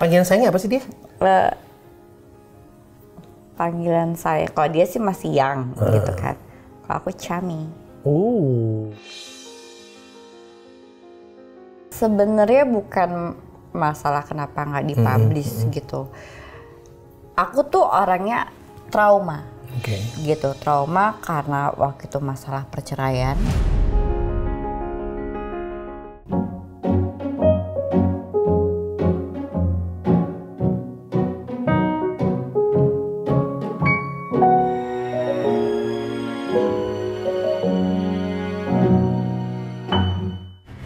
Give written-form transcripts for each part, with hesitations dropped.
Panggilan sayangnya apa sih dia? Panggilan saya, kalau dia sih masih Yang gitu kan. Kalau aku Chami. Sebenarnya bukan masalah kenapa nggak dipublish gitu. Aku tuh orangnya trauma. Gitu, trauma karena waktu itu masalah perceraian.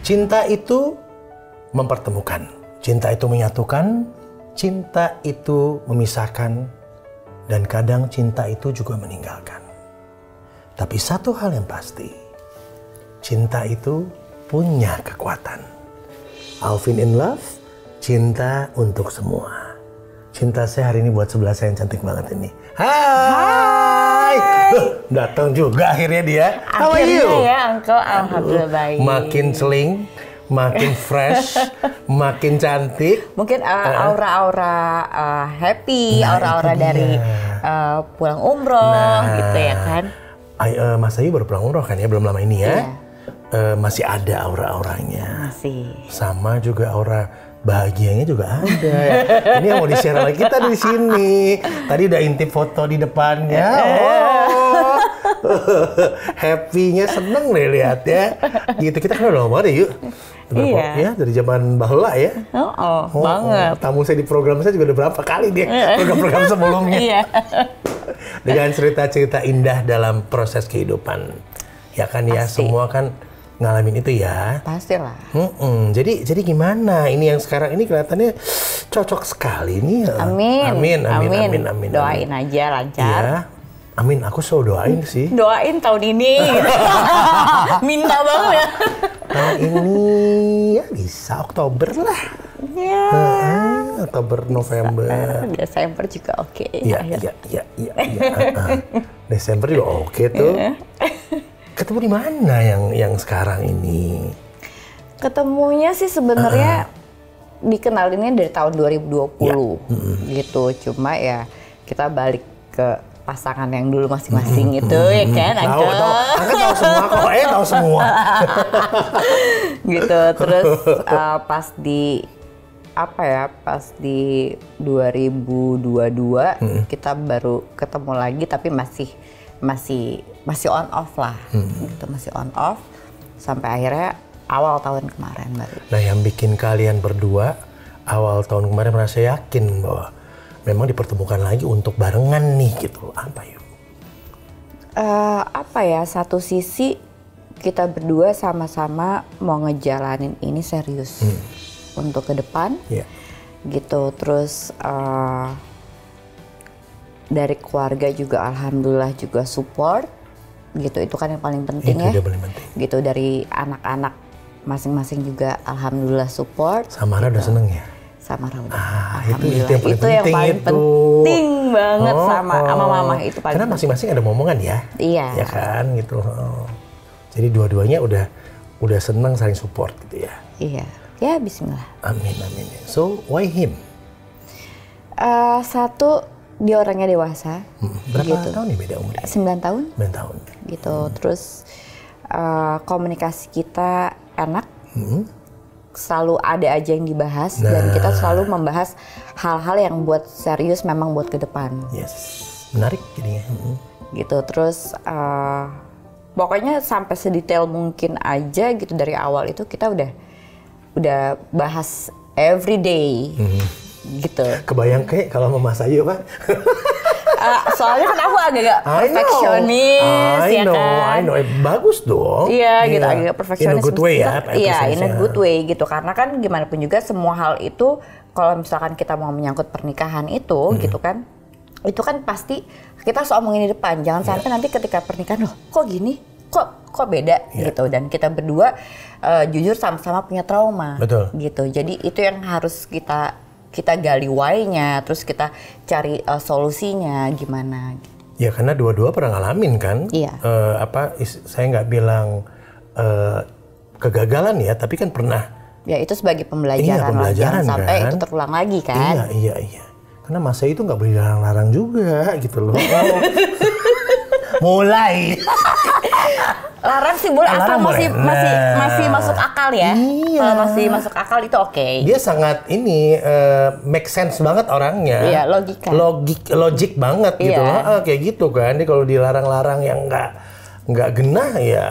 Cinta itu mempertemukan, cinta itu menyatukan, cinta itu memisahkan, dan kadang cinta itu juga meninggalkan. Tapi satu hal yang pasti, cinta itu punya kekuatan. Alvin in Love, cinta untuk semua. Cinta saya hari ini buat sebelah saya yang cantik banget ini. Hai! Datang juga akhirnya dia. How are you? Akhirnya ya, Uncle. Alhamdulillah baik. Makin celing, makin fresh, makin cantik. Mungkin aura-aura happy, aura-aura dari pulang umroh gitu ya kan. Mas Ayu baru pulang umroh kan ya, belum lama ini ya. Masih ada aura-auranya. Masih. Sama juga aura bahagianya juga ada. Ini yang mau di-share lagi kita di sini. Tadi udah intip foto di depannya. Happy-nya seneng deh lihat ya. Gitu, kita kan udah lama deh yuk. Iya. Ya, dari zaman bahula ya. Banget. Tamu saya di program saya juga udah berapa kali dia program-program sebelumnya. Iya. Dengan cerita-cerita indah dalam proses kehidupan. Ya kan ya, semua kan ngalamin itu ya. Pastilah. Jadi gimana? Ini yang sekarang ini kelihatannya cocok sekali nih. Amin. Amin. Doain aja lancar. Ya. Amin, aku selalu doain sih. Doain tahun ini. Minta banget ya. Tahun ini ya bisa Oktober lah. Ya. Oktober, November. Desember juga oke. Iya. Desember juga oke tuh. Ketemu di mana yang sekarang ini? Ketemunya sih sebenarnya dikenalinnya dari tahun 2020 gitu. Cuma ya kita balik ke pasangan yang dulu masing-masing itu ya kan, Uncle? Tahu semua kok, tahu semua. Gitu, terus pas di 2022 kita baru ketemu lagi tapi masih on off lah, gitu, masih on off sampai akhirnya awal tahun kemarin baru. Nah, yang bikin kalian berdua awal tahun kemarin merasa yakin bahwa memang dipertemukan lagi untuk barengan nih gitu, apa yuk? Satu sisi kita berdua sama-sama mau ngejalanin ini serius untuk ke depan, gitu. Terus dari keluarga juga alhamdulillah juga support, gitu. Itu kan yang paling penting ya. Itu paling penting. Gitu, dari anak-anak masing-masing juga alhamdulillah support. Samara gitu. Udah seneng ya? Sama Rauda. Itu yang paling penting banget sama mama itu paling. Karena masing-masing ada momongan ya. Iya. Ya kan gitu. Jadi dua-duanya udah senang saling support gitu ya. Iya. Ya bismillah. Amin. So why him? Satu, dia orangnya dewasa. Berapa gitu. tahun nih beda umurnya? 9 tahun. 9 tahun. Gitu. Terus komunikasi kita enak. Selalu ada aja yang dibahas dan kita selalu membahas hal-hal yang buat serius memang buat ke depan. Yes, menarik jadinya. Gitu, terus pokoknya sampai sedetail mungkin aja gitu dari awal itu kita udah bahas every day, gitu. Kebayang kayak kalau sama Mas Ayu Pak. Soalnya kan aku agak perfeksionis, ya kan? I know. Bagus dong. Iya, gitu, agak perfeksionis. In a good way ya? Iya, in a good way gitu. Karena kan gimana pun juga semua hal itu, kalau misalkan kita mau menyangkut pernikahan itu, gitu kan, itu kan pasti kita harus omongin di depan. Jangan sampai nanti ketika pernikahan, loh kok gini? Kok beda gitu. Dan kita berdua jujur sama-sama punya trauma. Betul. Gitu. Jadi itu yang harus kita gali why-nya, terus kita cari solusinya gimana. Ya karena dua-dua pernah ngalamin kan. Iya. Saya nggak bilang kegagalan ya, tapi kan pernah Ya itu sebagai pembelajaran, pembelajaran lah, sampai kan? itu terulang lagi kan. Iya. Karena masa itu nggak boleh dilarang-larang juga gitu loh. Mulai. Larang sih boleh, asal Larang masih masuk akal ya. Iya. Kalau masih masuk akal itu oke. Dia sangat make sense banget orangnya. Iya, logika. Logik banget gitu loh. Kayak gitu kan. Jadi kalau dilarang-larang yang nggak genah ya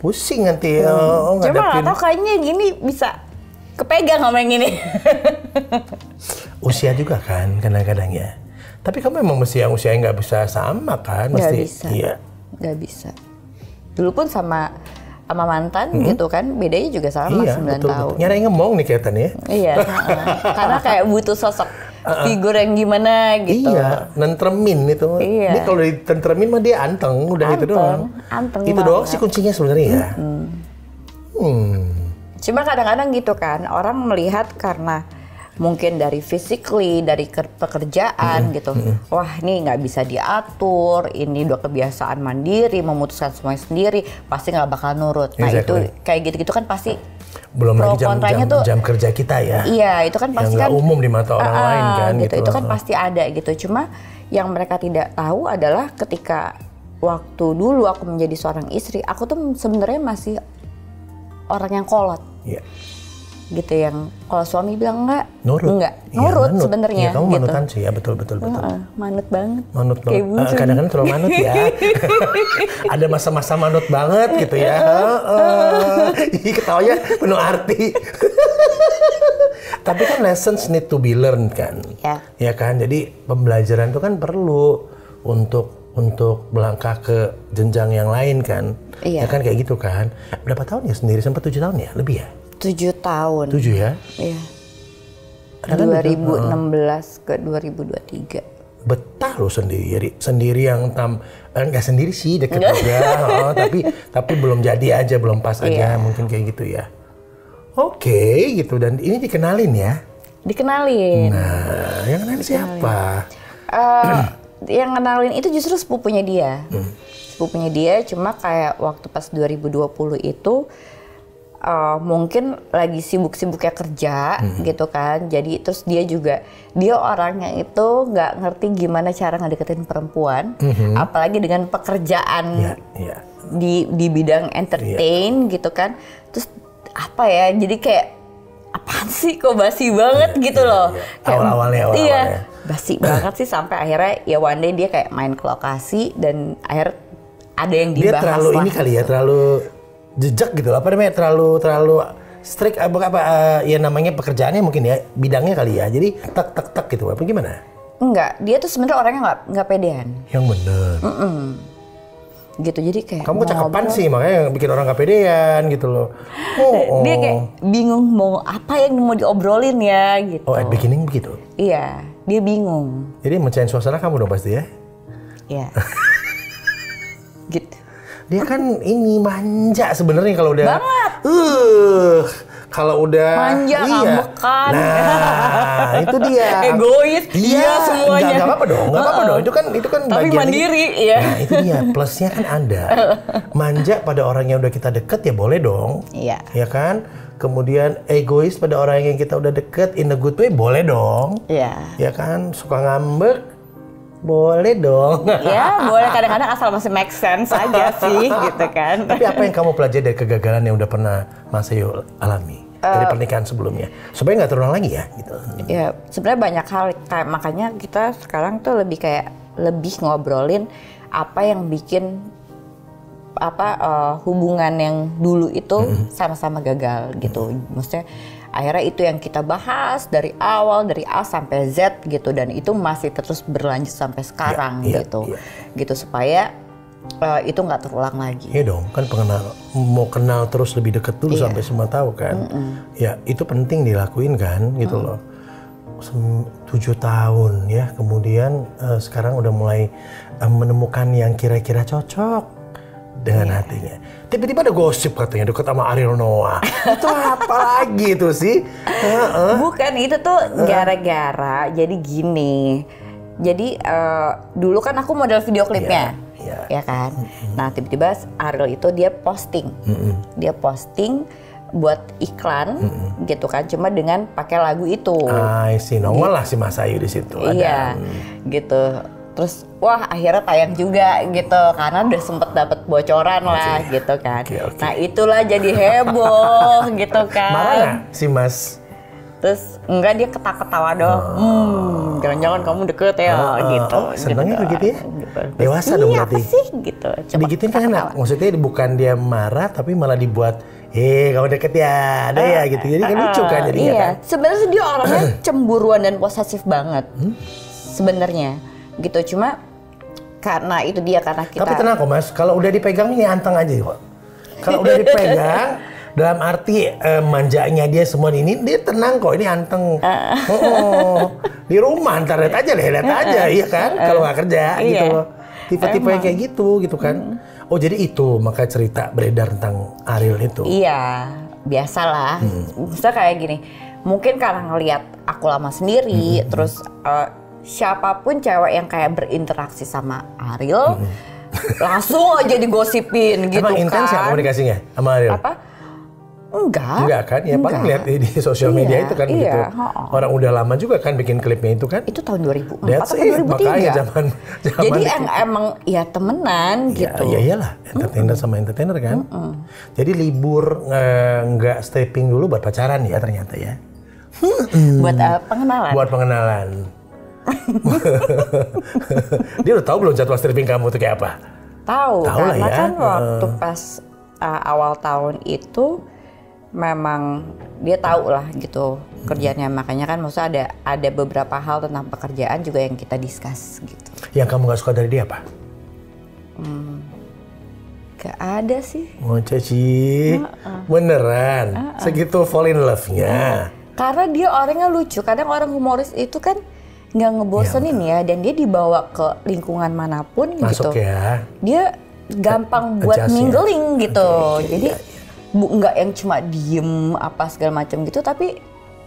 pusing nanti. Cuma nggak tahu kayaknya gini bisa kepegang sama yang ini. Usia juga kan kadang-kadang ya. Tapi kamu emang mesti yang usianya nggak bisa sama kan? Nggak Mesti. bisa. Iya. Nggak bisa. Dulu pun sama mantan gitu kan, bedanya juga sama 9 tahun. Nyari ngemong nih kelihatannya. Iya. Karena kayak butuh sosok figur yang gimana gitu. Iya, nentremin itu. Iya. Dia kalau ditentremin mah dia anteng, udah itu doang. Anteng itu banget. doang sih kuncinya sebenarnya ya. Cuma kadang-kadang gitu kan, orang melihat karena mungkin dari physically, dari pekerjaan gitu. Wah ini nggak bisa diatur, ini udah kebiasaan mandiri, memutuskan semuanya sendiri, pasti nggak bakal nurut. Nah itu kayak gitu-gitu kan pasti belum lagi jam tuh, kerja kita ya. Iya itu kan pasti yang kan umum di mata orang lain kan. Gitu. Itu kan pasti ada gitu. Cuma yang mereka tidak tahu adalah ketika waktu dulu aku menjadi seorang istri, aku tuh sebenarnya masih orang yang kolot. Iya. Gitu yang kalau suami bilang enggak nurut sebenarnya. Iya, kamu gitu. manutan sih ya, betul. Manut banget. Manut banget. Kadang-kadang terlalu manut ya. Ada masa-masa manut banget gitu ya. Ketawanya penuh arti. Tapi kan lessons need to be learned kan. Ya kan. Jadi pembelajaran itu kan perlu untuk melangkah ke jenjang yang lain kan. Iya. Ya kan kayak gitu kan. Berapa tahun ya sendiri? Sampai 7 tahun ya? Lebih ya? 7 tahun. 7 ya? Iya. 2016 ke 2023. Betah loh sendiri yang nggak sendiri sih deket juga, tapi belum jadi aja, belum pas aja, mungkin kayak gitu ya. Oke, gitu. Dan ini dikenalin ya? Dikenalin. Nah, yang kenalin siapa? Yang kenalin itu justru sepupunya dia. Sepupunya dia, cuma kayak waktu pas 2020 itu mungkin lagi sibuk-sibuknya kerja gitu kan. Jadi terus dia orangnya itu nggak ngerti gimana cara ngedeketin perempuan, apalagi dengan pekerjaan di bidang entertain gitu kan. Terus apa ya? Jadi kayak apaan sih kok basi banget gitu loh. Awal-awalnya. Iya, basi banget sih sampai akhirnya ya one day dia kayak main ke lokasi dan akhirnya ada yang dibahas. Dia terlalu ini kali ya, terlalu jejak gitu, apa namanya, terlalu strict ya namanya pekerjaannya mungkin ya, bidangnya kali ya, jadi tak gitu, apa gimana? Enggak, dia tuh sebenarnya orangnya nggak pedean. Yang bener. Gitu, jadi kayak kamu kecakepan sih, makanya yang bikin orang nggak pedean gitu loh. Dia kayak bingung mau apa yang mau diobrolin ya gitu. Oh, at beginning begitu? Iya, dia bingung. Jadi mencain suasana kamu dong pasti ya? Iya. Gitu. Dia kan ini manja sebenarnya kalau udah. Banget. Kalau udah manja, ngambekan. Nah, itu dia. Egois. Iya, semuanya. Enggak apa-apa dong. Itu kan tapi bagian mandiri, ya. Nah, itu dia. Plusnya kan ada. Manja pada orang yang udah kita deket ya boleh dong. Iya. Ya kan? Kemudian egois pada orang yang kita udah deket in a good way boleh dong. Iya. Ya kan? Suka ngambek boleh dong. Ya, boleh kadang-kadang asal masih make sense aja sih, gitu kan. Tapi apa yang kamu pelajari dari kegagalan yang udah pernah Mas Ayu alami dari pernikahan sebelumnya, supaya nggak terulang lagi ya? Gitu. Ya, sebenarnya banyak hal. Kayak makanya kita sekarang tuh lebih ngobrolin apa yang bikin hubungan yang dulu itu sama-sama gagal gitu. Maksudnya akhirnya itu yang kita bahas dari awal, dari A sampai Z gitu, dan itu masih terus berlanjut sampai sekarang gitu supaya itu nggak terulang lagi. Iya dong, kan mau kenal terus lebih dekat dulu sampai semua tahu kan. Ya itu penting dilakuin kan gitu loh. 7 tahun ya, kemudian sekarang udah mulai menemukan yang kira-kira cocok dengan hatinya. Tiba-tiba ada gosip katanya deket sama Ariel Noah. Itu apa lagi itu sih? Bukan, itu tuh gara-gara jadi gini. Jadi dulu kan aku model video klipnya, ya kan. Nah tiba-tiba Ariel itu dia posting, buat iklan gitu kan, cuma dengan pakai lagu itu. Si nongol lah si Mas Ayu di situ. Iya, gitu. Terus wah akhirnya tayang juga gitu karena udah sempet dapet bocoran lah gitu kan. Nah itulah jadi heboh gitu kan. Marah nggak si Mas? Terus enggak, dia ketawa-ketawa dong. Jangan-jangan kamu deket ya gitu. Senangnya gitu, begitu ya? Gitu. Dewasa dong berarti. Apa sih gitu. Digituin kan enak. Maksudnya bukan dia marah tapi malah dibuat kamu deket ya, ada ya gitu. Jadi kan lucu kan jadinya kan. Sebenarnya dia orangnya cemburuan dan posesif banget. Sebenarnya gitu, cuma karena itu dia, karena kita. Tapi tenang kok Mas, kalau udah dipegang ini anteng aja kok. Kalau udah dipegang dalam arti manjanya dia semua ini, dia tenang kok, ini anteng. Di rumah ntar lihat aja, iya kan? Kalau nggak kerja gitu loh. Tipe-tipe yang kayak gitu kan. Oh jadi itu makanya cerita beredar tentang Ariel itu. Iya, biasalah. Misalnya kayak gini, mungkin karena ngelihat aku lama sendiri, terus siapapun cewek yang kayak berinteraksi sama Ariel, langsung aja digosipin gitu. Emang intens ya komunikasinya sama Ariel? Apa? Enggak kan? Ya paling lihat di sosial media itu kan gitu. Orang udah lama juga kan bikin klipnya itu kan. Itu tahun 2004 atau 2003. Makanya zaman jadi emang ya temenan gitu. Ya iyalah, entertainer sama entertainer kan. Jadi libur nggak stepping dulu buat pacaran ya ternyata ya. Buat pengenalan. Buat pengenalan. Dia udah tahu belum jadwal stripping kamu tuh kayak apa? Tahu karena lah ya. Kan waktu pas awal tahun itu memang dia tahu lah gitu kerjaannya, makanya kan maksudnya ada beberapa hal tentang pekerjaan juga yang kita discuss gitu. Yang kamu nggak suka dari dia apa? Gak ada sih. Oh Ceci, beneran segitu fall in love-nya. Karena dia orangnya lucu, kadang orang humoris itu kan nggak ngebosenin ya, dan dia dibawa ke lingkungan manapun masuk gitu. Ya. Dia gampang buat mingling gitu. Jadi nggak yang cuma diem apa segala macam gitu, tapi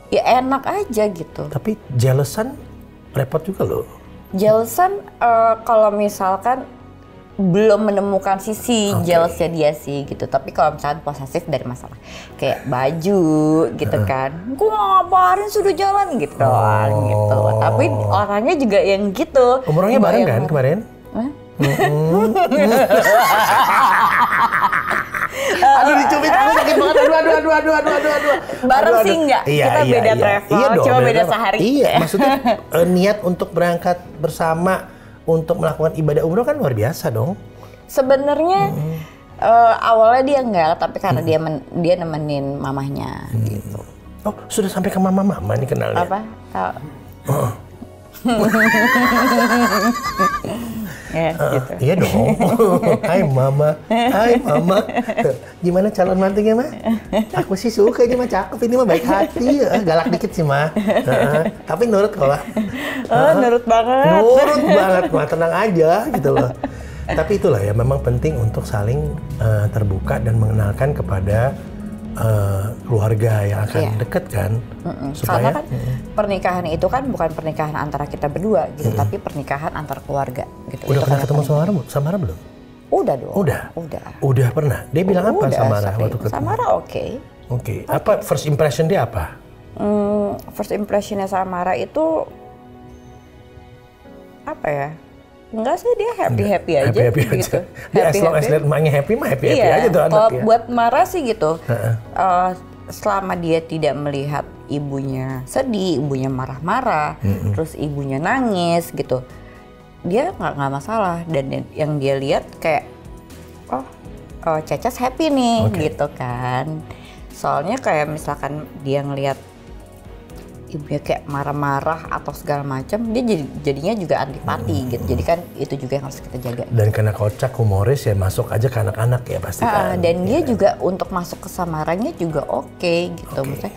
ya enak aja gitu. Tapi jealousan repot juga loh. Jealousan kalau misalkan belum menemukan sisi jealousnya dia sih gitu. Tapi kalau misalkan posesif dari masalah kayak baju gitu kan, gua ngapain sudah jalan gitu doang gitu. Tapi orangnya juga yang gitu. Umurnya bareng kan kemarin? Aduh dicubit, aku sakit banget. Aduh. Bareng sih enggak? Kita beda travel, cuma beda sehari. Iya, maksudnya niat untuk berangkat bersama untuk melakukan ibadah umroh kan luar biasa dong. Sebenarnya awalnya dia enggak, tapi karena dia nemenin mamahnya gitu. Oh, sudah sampai ke mama nih kenalnya. Apa? Ya, gitu. Iya dong. Hai mama. Gimana calon mantunya mah? Aku sih suka ini mah, cakep, ini mah baik hati. Galak dikit sih mah. Tapi nurut kok lah. Nurut banget. Nurut banget mah, tenang aja gitu loh. Tapi itulah ya, memang penting untuk saling terbuka dan mengenalkan kepada keluarga yang akan deket kan. Supaya, karena kan pernikahan itu kan bukan pernikahan antara kita berdua gitu, tapi pernikahan antar keluarga gitu. Udah pernah ketemu Samara belum? Udah dong. Udah pernah. Dia bilang apa Samara waktu ketemu? Samara oke. Apa first impression dia apa? First impressionnya Samara itu apa ya? Enggak sih, dia happy aja gitu. Dia as long as lihat emaknya happy mah happy aja tuh anak. Kalau buat Mara sih gitu, selama dia tidak melihat ibunya sedih, ibunya marah-marah, terus ibunya nangis gitu, dia nggak masalah. Dan yang dia lihat kayak Cecas happy nih gitu kan. Soalnya kayak misalkan dia ngelihat ibunya kayak marah-marah atau segala macam, dia jadinya juga antipati gitu. Jadi kan itu juga yang harus kita jaga. Dan karena kocak humoris ya masuk aja ke anak-anak ya pasti kan. Dan dia juga untuk masuk ke Samaranya juga oke gitu. Maksudnya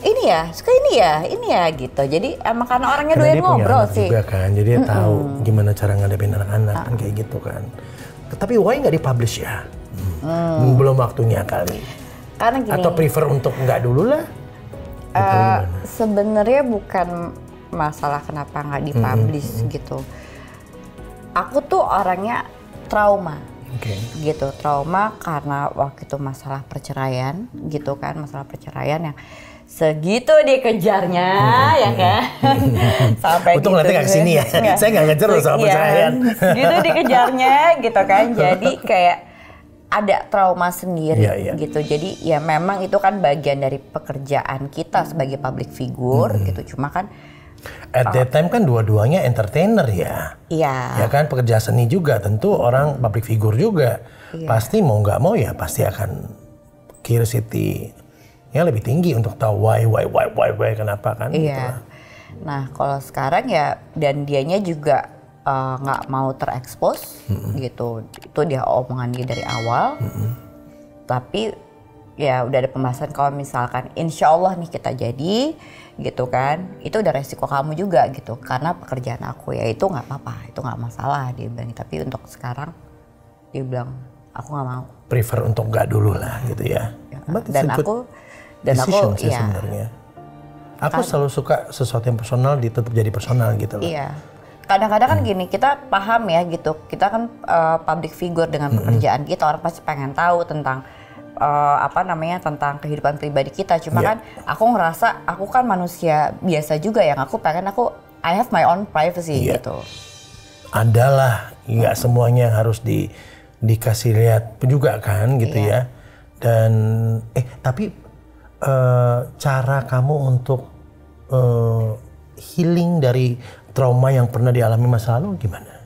ini ya, suka ini ya gitu. Jadi emang karena orangnya doyan ngobrol sih. Juga kan, jadi dia tahu gimana cara ngadepin anak-anak kan kayak gitu kan. Tapi why nggak dipublish ya? Belum waktunya kali. Karena gini. Atau prefer untuk nggak dulu lah? Sebenarnya bukan masalah kenapa nggak dipublish gitu. Aku tuh orangnya trauma Gitu. Trauma karena waktu itu masalah perceraian gitu kan, masalah perceraian yang segitu dikejarnya ya kan. Sampai untung gitu. nanti nggak kesini ya. Saya nggak ngejar loh soal perceraian. Segitu dikejarnya gitu kan. Jadi kayak ada trauma sendiri gitu. Jadi ya memang itu kan bagian dari pekerjaan kita sebagai public figure gitu. Cuma kan at that time kan dua-duanya entertainer ya. Iya. Ya kan pekerja seni juga, tentu orang public figure juga. Pasti mau nggak mau ya pasti akan curiosity yang lebih tinggi untuk tahu why kenapa kan. Iya. Gitu. Nah kalau sekarang ya dan dianya juga nggak mau terekspos gitu. Itu dia omongan dia dari awal. Tapi ya udah ada pembahasan kalau misalkan insya Allah nih kita jadi gitu kan, itu udah resiko kamu juga gitu. Karena pekerjaan aku ya itu nggak apa-apa, itu nggak masalah dia bilang. Tapi untuk sekarang dia bilang aku nggak mau. Prefer untuk nggak dulu lah gitu ya. Dan aku sih ya. Sebenarnya. Aku selalu suka sesuatu yang personal tetap jadi personal gitu loh. Iya. Kadang-kadang kan gini, kita paham ya gitu, kita kan public figure dengan pekerjaan kita, orang pasti pengen tahu tentang tentang kehidupan pribadi kita. Cuma kan aku ngerasa aku kan manusia biasa juga yang aku pengen I have my own privacy gitu. Adalah, nggak semuanya harus dikasih lihat juga kan gitu ya. Dan tapi cara kamu untuk healing dari trauma yang pernah dialami masa lalu gimana?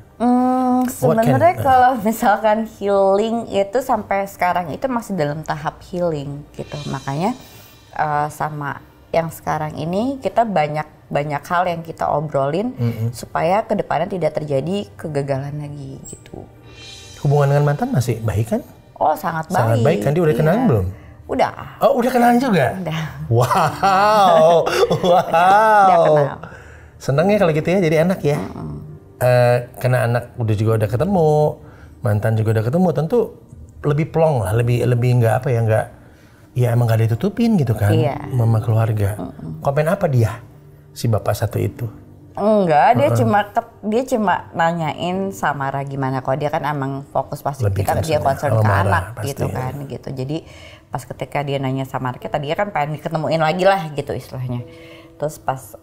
Sebenarnya kalau misalkan healing itu sampai sekarang itu masih dalam tahap healing gitu. Makanya sama yang sekarang ini kita banyak hal yang kita obrolin supaya kedepannya tidak terjadi kegagalan lagi gitu. Hubungan dengan mantan masih baik kan? Oh sangat baik. Sangat baik kan, dia udah kenalan belum? Udah. Oh udah kenalan juga? Udah. Wow. Udah kenal. Senang ya kalau gitu ya, jadi enak ya. Karena anak udah ketemu, mantan juga udah ketemu, tentu lebih plong lah, lebih nggak emang nggak ditutupin gitu kan, mama keluarga. Komen apa dia, si bapak satu itu? Enggak, dia cuma nanyain Samara gimana. Kalau dia kan emang fokus pasti dia concern ke anak gitu kan, gitu. Jadi pas ketika dia nanya Samara, dia kan pengen diketemuin lagi lah gitu istilahnya. Terus pas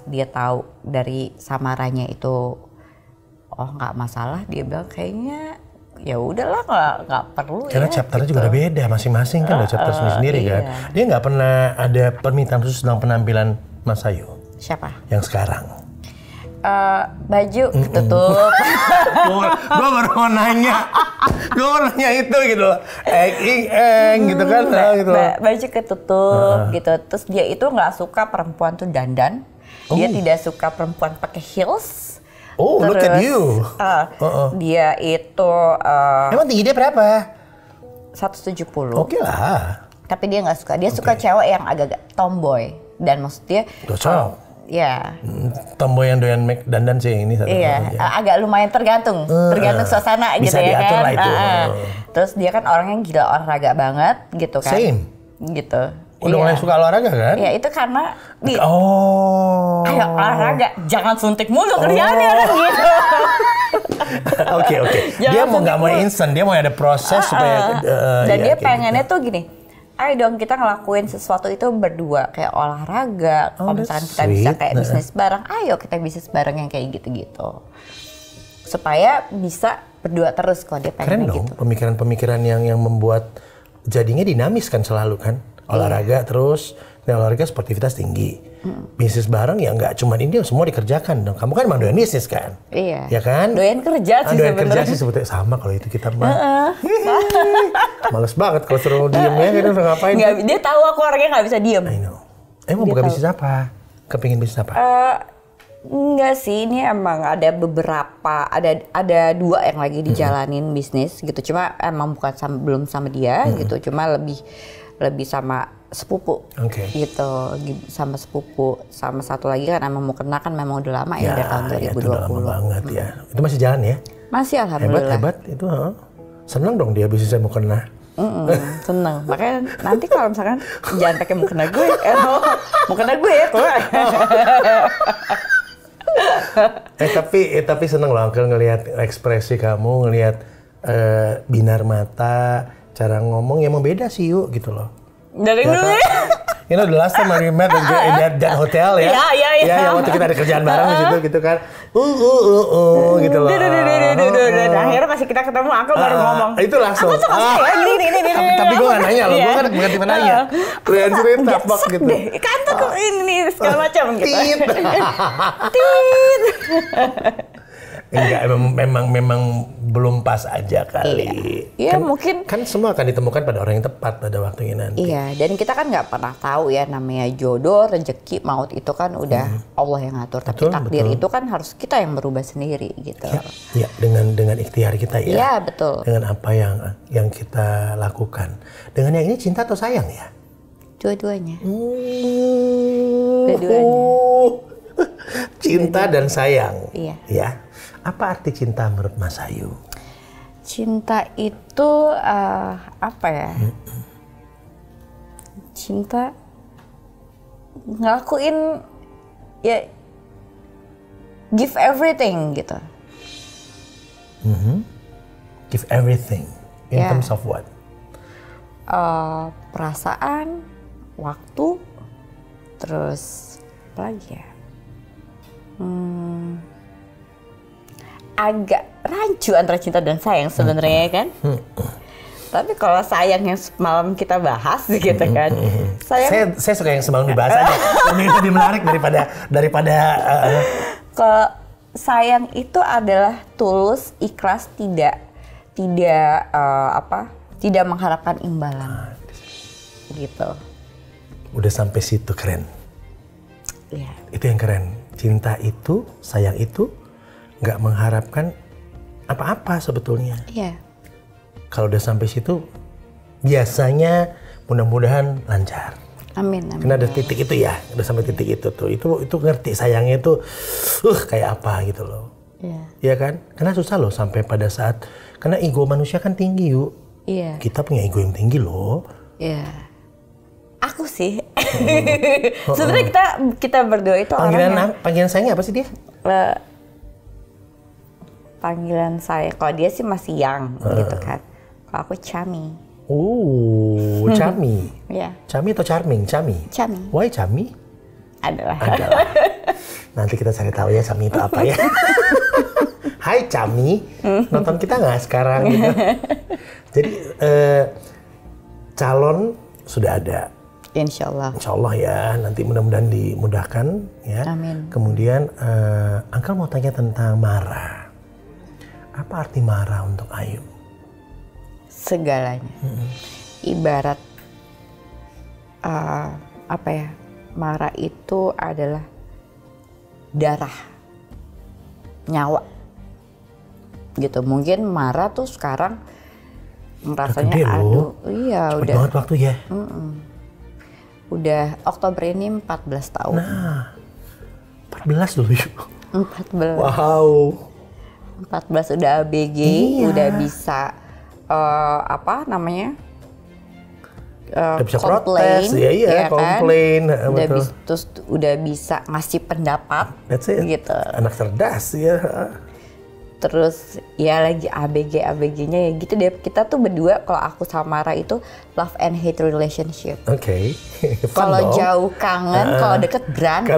dia tahu dari Samaranya itu nggak masalah, dia bilang kayaknya ya udahlah nggak perlu. Karena chapternya gitu. Juga udah beda masing-masing kan, ada chapter sendiri kan. Dia nggak pernah ada permintaan khusus tentang penampilan Mas Ayu. Siapa? Yang sekarang. Baju ketutup. Gue baru mau nanya. Gue mau nanya itu gitu loh. Gitu kan. Gitu. Baju ketutup gitu. Terus dia itu nggak suka perempuan tuh dandan. Dia tidak suka perempuan pakai heels. Oh, terus, look at you. Dia itu emang tinggi dia berapa? 170. Oke lah. Tapi dia nggak suka. Dia suka cewek yang agak-agak tomboy. Dan maksudnya ya. Tomboy yang doyan make dandan sih ini satu. Iya, agak lumayan tergantung suasana gitu ya kan. Bisa diatur lah itu. Terus dia kan orang yang gila olahraga banget gitu kan. Same. Gitu. Udah mulai suka olahraga kan? Iya, itu karena ayo olahraga, jangan suntik mulu kerjaannya kan gitu. Oke. Dia mau nggak mau instan, dia mau ada proses supaya. Dan dia pengennya tuh gini. Ayo dong kita ngelakuin sesuatu itu berdua, kayak olahraga, kalau misalkan kita bisa kayak bisnis bareng, ayo kita bisnis bareng yang kayak gitu-gitu. Supaya bisa berdua terus kalau dia pengen gitu. Keren dong, pemikiran-pemikiran yang membuat jadinya dinamis kan selalu kan. Olahraga terus, dan olahraga sportivitas tinggi. Bisnis bareng ya nggak cuma ini, semua dikerjakan dong. Kamu kan emang doyan bisnis kan? Iya. Ya kan? Doyan kerja sih sebenarnya. Doyan kerja sih sebetulnya sama kalau itu kita mah. Males banget kalau suruh diem ya, kita udah ngapain? Nggak, dia tahu aku orangnya nggak bisa diem. I know. Mau buka bisnis apa? Kepingin bisnis apa? Enggak sih, ini emang ada beberapa, ada 2 yang lagi dijalanin bisnis gitu. Cuma emang bukan belum sama dia gitu, cuma lebih sama sepupu gitu, sama sepupu. Sama satu lagi kan emang mau kena kan memang udah lama ya dari tahun 2020. Itu udah lama banget ya. Itu masih jalan ya? Masih alhamdulillah. Hebat itu. Seneng dong dia bisnisnya mau kena. Seneng. Makanya nanti kalau misalkan jangan pakai mau kena gue, mau kena gue ya keluar. Tapi seneng loh Uncle ngelihat ekspresi kamu, ngelihat binar mata, cara ngomong yang beda sih yuk gitu loh. Dari dulu ya. You know the last time I met in that hotel ya. Iya. Ya, yang waktu kita ada kerjaan bareng di situ gitu kan. Gitu loh. Akhirnya pas kita ketemu aku baru ngomong. Itu langsung. Aku suka saya gini. Tapi gue gak nanya loh, gue kan bukan tipe nanya. Kalian cerita pak gitu. Kan tuh ini segala macam gitu. Enggak, memang belum pas aja kali. Iya, kan, mungkin. Kan semua akan ditemukan pada orang yang tepat pada waktunya nanti. Iya, dan kita kan nggak pernah tahu ya namanya jodoh, rezeki, maut itu kan udah Allah yang ngatur. Tapi takdir itu kan harus kita yang berubah sendiri gitu. Ya, dengan ikhtiar kita ya. Iya, betul. Dengan apa yang kita lakukan. Dengan yang ini cinta atau sayang ya? Dua-duanya. Cinta dan sayang. Iya. Ya. Apa arti cinta menurut Mas Ayu? Cinta itu apa ya? Cinta ngelakuin ya give everything gitu. Give everything in terms of what? Perasaan, waktu, terus apa lagi ya? Agak rancu antara cinta dan sayang sebenarnya kan. Tapi kalau sayang yang semalam kita bahas gitu kan. Saya suka yang semalam dibahas aja. Ini lebih menarik daripada Kalau sayang itu adalah tulus, ikhlas, tidak mengharapkan imbalan. Gitu. Udah sampai situ keren. Iya. Itu yang keren. Cinta itu, sayang itu nggak mengharapkan apa-apa sebetulnya. Iya. Kalau udah sampai situ, biasanya mudah-mudahan lancar. Amin. Karena ada titik itu ya, udah sampai titik itu tuh. Itu ngerti sayangnya itu, kayak apa gitu loh. Iya. Iya kan? Karena susah loh sampai pada saat, karena ego manusia kan tinggi yuk. Iya. Kita punya ego yang tinggi loh. Iya. Aku sih. Sebenarnya kita berdua itu Panggilan sayangnya apa sih dia? Panggilan saya, kalau dia sih masih yang gitu kan. Kalau aku Chami. Chami. Iya. Chami atau Charming? Chami. Chami. Why Chami? Adalah. Nanti kita cari tahu ya Chami itu apa ya. Hai Chami, nonton kita nggak sekarang? Gitu. Jadi calon sudah ada. Insya Allah ya, nanti mudah-mudahan dimudahkan ya. Amin. Kemudian Uncle mau tanya tentang marah. Apa arti marah untuk Ayu? Segalanya. Ibarat marah itu adalah darah, nyawa. Gitu. Mungkin marah tuh sekarang rasanya iya cepet udah banget waktu ya. Udah Oktober ini 14 tahun. Nah, 14 dulu yuk. 14. Wow. 14 udah ABG, udah bisa udah bisa protes, ya komplain, kan? Udah bisa ngasih pendapat. That's it. Gitu. Anak cerdas ya. Terus ya lagi ABG-nya ya gitu deh. Kita tuh berdua, kalau aku sama Mara itu love and hate relationship. Oke. Kalau jauh kangen, kalau deket berantem.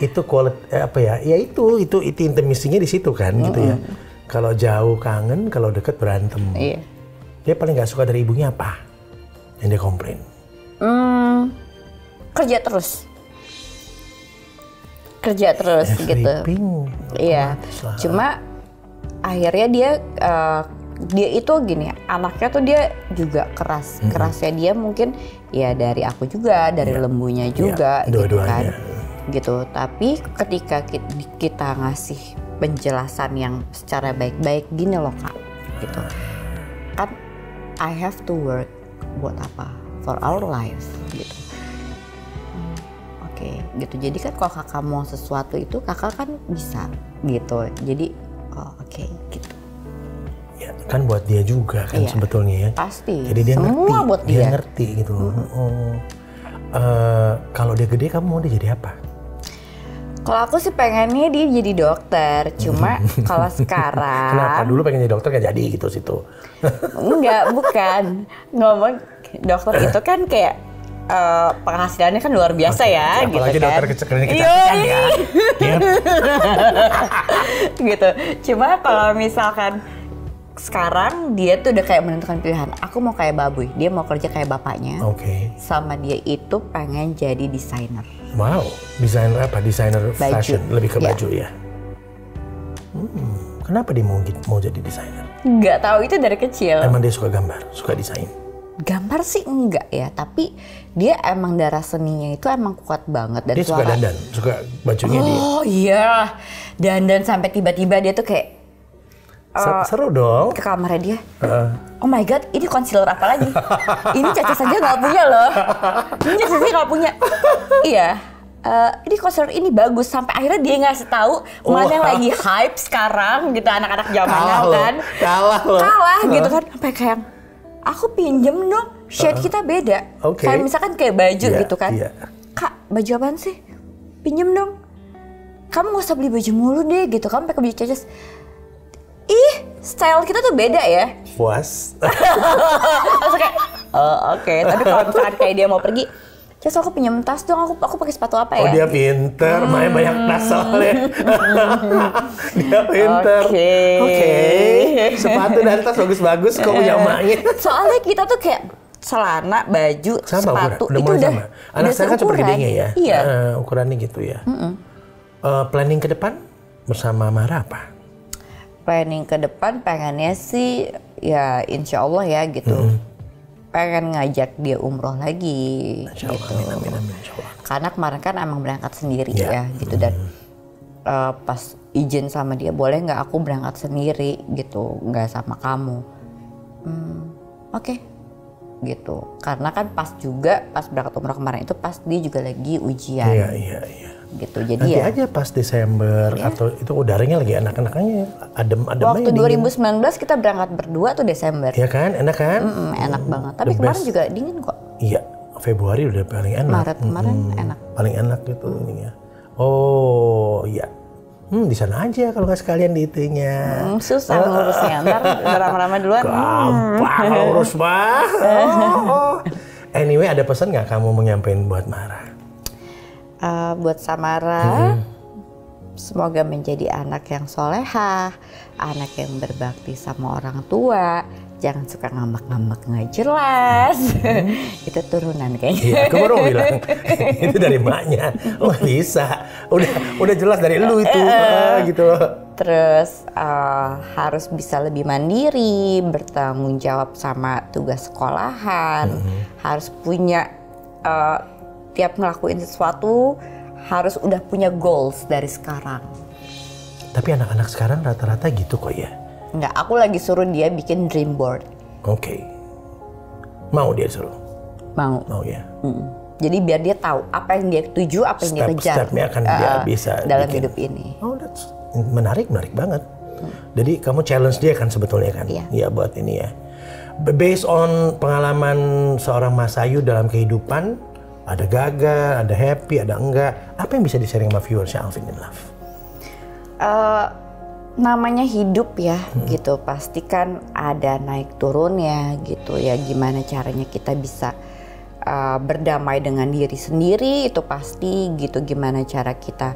Itu quality ya itu intimasinya di situ kan gitu ya. Kalau jauh kangen, kalau deket berantem. Iya. Dia paling nggak suka dari ibunya apa? Yang dia komplain. Kerja terus gitu. Iya. Cuma akhirnya dia itu gini, anaknya tuh dia juga keras. Kerasnya dia mungkin ya dari aku juga, dari lembunya juga gitu kan. Gitu. Tapi ketika kita ngasih penjelasan yang secara baik-baik gini loh Kak. Gitu. Kan I have to work buat apa? For our lives gitu. Gitu. Jadi kan kalau kakak mau sesuatu itu kakak kan bisa gitu. Jadi gitu. Ya kan buat dia juga kan sebetulnya ya. Pasti. Jadi dia semua ngerti. Buat dia ngerti gitu loh. Kalau dia gede kamu mau dia jadi apa? Kalau aku sih pengennya dia jadi dokter, cuma kalau sekarang Kenapa dulu pengen jadi dokter gak jadi gitu situ? enggak, bukan ngomong dokter itu kan kayak penghasilannya kan luar biasa ya, gitu apalagi kan. dokter klinik kecantikan ya. Yep. Gitu. Cuma kalau misalkan sekarang dia tuh udah kayak menentukan pilihan. Aku mau kayak Babuy, dia mau kerja kayak bapaknya. Oke. Sama dia itu pengen jadi desainer. Wow, desainer apa? Desainer Baju. fashion, lebih ke Ya. baju ya. Kenapa dia mau jadi desainer? Nggak tahu, itu dari kecil. Emang dia suka gambar, suka desain. Gambar sih enggak ya, tapi dia emang darah seninya itu emang kuat banget dan Dia suka dandan, suka bajunya dia. Oh iya, dandan sampai tiba-tiba dia tuh kayak Seru dong. ke kamarnya dia. Oh my god, ini concealer apa lagi? Ini Caca saja nggak punya loh. Ini Caca saja nggak punya. Iya. Ini concealer ini bagus, sampai akhirnya dia ngasih tahu mana yang lagi hype sekarang gitu, anak-anak zaman now kan. Kalah loh. Kalah gitu kan, sampai kayak aku pinjem dong, shade kita beda. Oke. Kayak misalkan kayak baju Iya, gitu kan. iya. Kak, baju apaan sih? Pinjem dong. Kamu gak usah beli baju mulu deh gitu, kamu pakai baju Caca. Ih, style kita tuh beda ya. Puas. Langsung kayak, oh oke. Tapi kalau misalkan kayak dia mau pergi, Cas aku pinjam tas dong, aku pakai sepatu apa ya? Oh dia pinter, main banyak tas soalnya. Dia pinter. Oke. Sepatu dan tas bagus-bagus kok punya emaknya. Soalnya kita tuh kayak celana, baju, Sama sepatu udah itu mulai udah sama. Anak saya kan seperti seukuran. gedenya ya. Iya. Ukurannya gitu ya. Planning ke depan bersama Mara apa? Planning ke depan pengennya sih ya insya Allah ya gitu. Pengen ngajak dia umroh lagi. Insya Allah, gitu. amin, insya Allah. Karena kemarin kan emang berangkat sendiri Ya. ya gitu, dan pas izin sama dia, boleh nggak aku berangkat sendiri gitu, nggak sama kamu. Oke. Gitu. Karena kan pas berangkat umroh kemarin itu pas dia juga lagi ujian. Iya. Gitu. Jadi Nanti ya aja pas Desember atau itu udaranya lagi enak-enaknya adem waktu aja. 2019 kita berangkat berdua tuh Desember. Iya kan, enak kan? Enak banget. Tapi The kemarin best. juga dingin kok. Iya, Februari udah paling enak. Maret kemarin enak. Paling enak gitu ininya. Oh iya. Di sana aja kalau nggak sekalian di itunya. Susah ngurusnya. Ntar udah lama-lama duluan. Gampang urus mah. Oh. Anyway, ada pesan nggak kamu mau nyampein buat Mara? Buat Samara, semoga menjadi anak yang solehah, anak yang berbakti sama orang tua, jangan suka ngambek-ngambek nggak jelas. Itu turunan kayaknya. Iya, aku baru mau bilang itu dari maknya. Oh nggak bisa, udah jelas dari lu itu, gitu loh. Terus harus bisa lebih mandiri, bertanggung jawab sama tugas sekolahan, harus punya tiap ngelakuin sesuatu harus udah punya goals dari sekarang. Tapi anak-anak sekarang rata-rata gitu kok ya. Enggak, aku lagi suruh dia bikin dream board. Oke. Mau dia suruh? Mau. Mau ya. Jadi biar dia tahu apa yang dia tuju, apa yang dia kejar. Step-stepnya akan dia bisa dalam bikin. hidup ini. Oh, that's menarik banget. Jadi kamu challenge dia kan sebetulnya kan? Iya. Ya buat ini ya. Based on pengalaman seorang Mas Ayu dalam kehidupan, ada gagal, ada happy, ada enggak. Apa yang bisa di-sharing sama viewersnya Alvin in Love? Namanya hidup ya, gitu. Pasti kan ada naik turunnya gitu ya. Gimana caranya kita bisa berdamai dengan diri sendiri, itu pasti gitu. Gimana cara kita,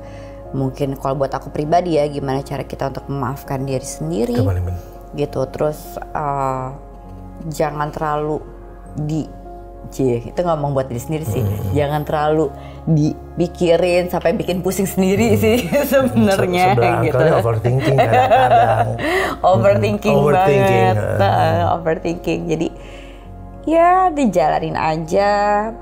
mungkin kalau buat aku pribadi ya, gimana cara kita untuk memaafkan diri sendiri. Itu paling penting. Gitu. Terus jangan terlalu itu ngomong buat diri sendiri sih. Jangan terlalu dipikirin sampai bikin pusing sendiri sih sebenarnya gitu. Overthinking kadang-kadang. Overthinking Overthinking, banget. Overthinking. Jadi ya dijalanin aja,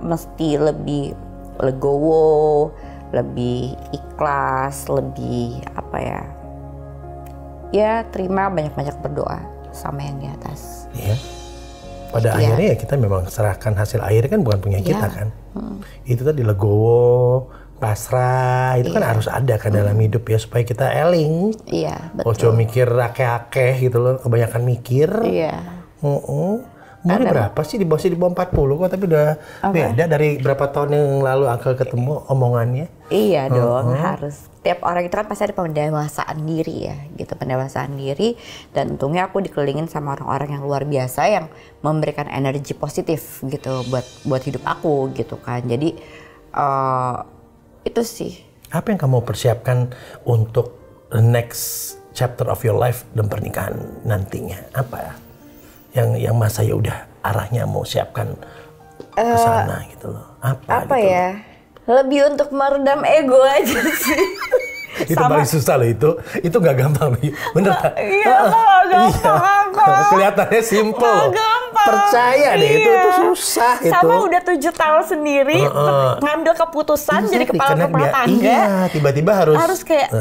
mesti lebih legowo, lebih ikhlas, lebih apa ya? Ya terima, banyak-banyak berdoa sama yang di atas. Iya. Pada akhirnya ya kita memang serahkan hasil akhir kan bukan punya kita kan. Itu tadi legowo, pasrah, itu kan harus ada kan dalam hidup ya supaya kita eling. Iya, betul. Ojo mikir akeh-akeh gitu loh, kebanyakan mikir. Iya. Umurnya berapa sih? Di bawah 40 kok, tapi udah beda dari berapa tahun yang lalu Uncle ketemu omongannya. Iya dong, harus. Tiap orang itu kan pasti ada pendewasaan diri ya, gitu, pendewasaan diri. Dan untungnya aku dikelilingin sama orang-orang yang luar biasa yang memberikan energi positif gitu buat hidup aku gitu kan. Jadi itu sih. Apa yang kamu persiapkan untuk the next chapter of your life dan pernikahan nantinya? Apa ya? Yang Mas Ayu udah arahnya mau siapkan ke sana gitu loh. Apa gitu ya? Lebih untuk meredam ego aja sih. Itu paling susah loh itu nggak gampang loh. Bener tak? Iya, gampang. Kelihatannya simple loh. Percaya deh itu susah itu. Sama udah 7 tahun sendiri ngambil keputusan jadi kepala tangga. Iya, tiba-tiba harus kayak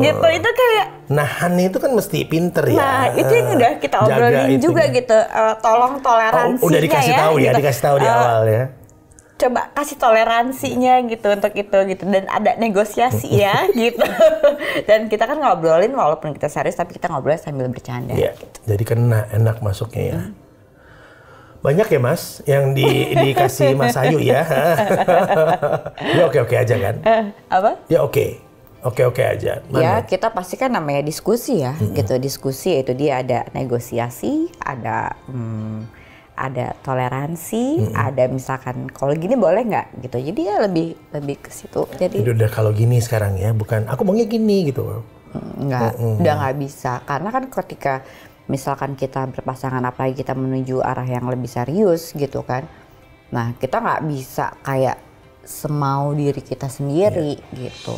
gitu. Itu kayak nahan itu kan mesti pinter ya. Nah, itu yang udah kita obrolin juga gitu. Tolong toleransinya udah dikasih tahu ya, gitu. Dikasih tahu di awal ya. Coba kasih toleransinya gitu untuk itu gitu, dan ada negosiasi ya gitu. Dan kita kan ngobrolin walaupun kita serius tapi kita ngobrol sambil bercanda. Iya. Gitu. Jadi kena enak masuknya ya. Banyak ya Mas yang dikasih Mas Ayu ya. Dia oke-oke aja kan? Apa? Ya oke aja. Mana? Ya kita pasti kan namanya diskusi ya, gitu. Diskusi itu dia ada negosiasi, ada toleransi, ada misalkan kalau gini boleh nggak gitu. Jadi ya lebih ke situ. Jadi udah kalau gini sekarang ya, bukan aku maunya gini gitu. Udah nggak bisa. Karena kan ketika misalkan kita berpasangan, apalagi kita menuju arah yang lebih serius gitu kan. Nah kita nggak bisa kayak semau diri kita sendiri gitu.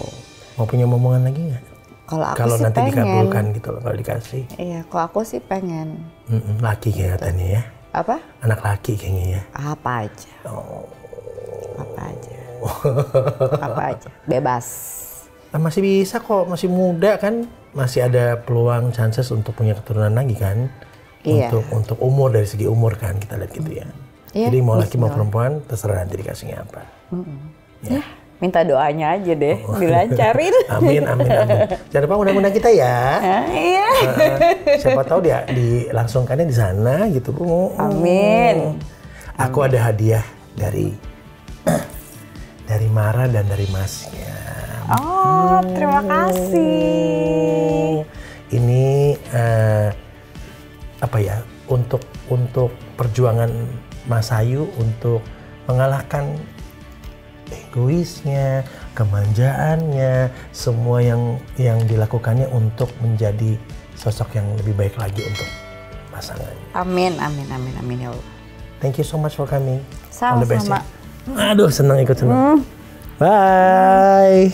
Mau punya omongan lagi nggak? Kalau sih nanti pengen. Dikabulkan gitu loh kalau dikasih. Iya, kalau aku sih pengen. Laki kelihatannya ya. Apa? Anak laki kayaknya ya. Apa aja. Apa aja. Bebas. Masih bisa kok, masih muda kan. Masih ada peluang, chances untuk punya keturunan lagi kan. Iya. Untuk umur, dari segi umur kan kita lihat gitu ya. Iya, jadi mau laki mau perempuan terserah nanti dikasihnya apa. Ya. Minta doanya aja deh, dilancarin. Amin. Jangan lupa undang-undang kita ya. Iya. Siapa tahu dia dilangsungkannya di sana gitu. Amin. Aku ada hadiah dari Mara dan dari Masnya. Oh, terima kasih. Ini apa ya? Untuk perjuangan Mas Ayu untuk mengalahkan egoisnya, kemanjaannya, semua yang dilakukannya untuk menjadi sosok yang lebih baik lagi untuk pasangannya. Amin ya Allah. Thank you so much for coming. Sama-sama. All the best ya. Aduh, senang ikut senang. Bye.